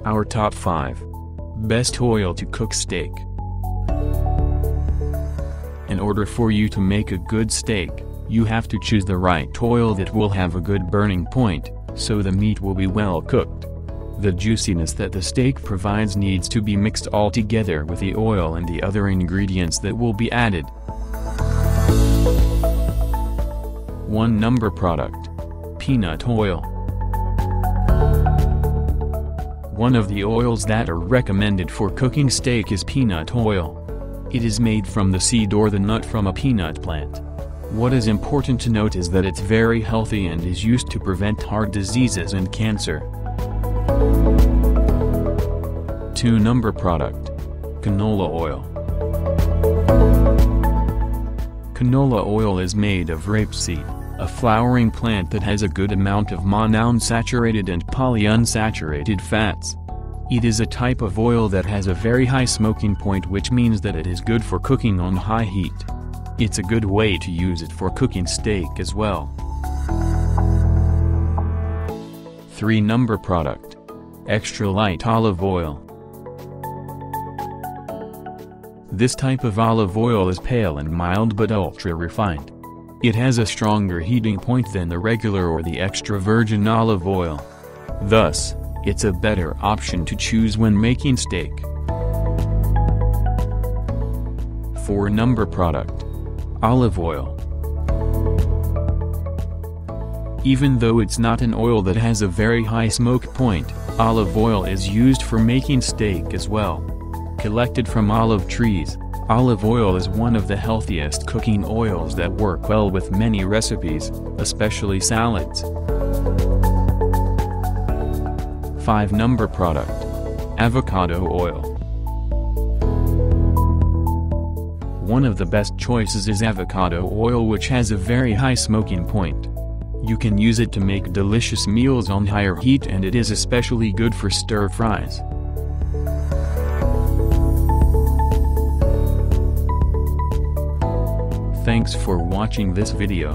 Our top 5 best oil to cook steak. In order for you to make a good steak, you have to choose the right oil that will have a good burning point, so the meat will be well cooked. The juiciness that the steak provides needs to be mixed all together with the oil and the other ingredients that will be added. 1 number product. Peanut oil. One of the oils that are recommended for cooking steak is peanut oil. It is made from the seed or the nut from a peanut plant. What is important to note is that it's very healthy and is used to prevent heart diseases and cancer. 2 number product. Canola oil. Canola oil is made of rapeseed, a flowering plant that has a good amount of monounsaturated and polyunsaturated fats. It is a type of oil that has a very high smoking point, which means that it is good for cooking on high heat. It's a good way to use it for cooking steak as well. 3 number product. Extra light olive oil. This type of olive oil is pale and mild but ultra-refined. It has a stronger heating point than the regular or the extra virgin olive oil. Thus, it's a better option to choose when making steak. 4 number product. Olive oil. Even though it's not an oil that has a very high smoke point, olive oil is used for making steak as well. Collected from olive trees, olive oil is one of the healthiest cooking oils that work well with many recipes, especially salads. 5 number product. Avocado oil. One of the best choices is avocado oil, which has a very high smoking point. You can use it to make delicious meals on higher heat, and it is especially good for stir fries. Thanks for watching this video.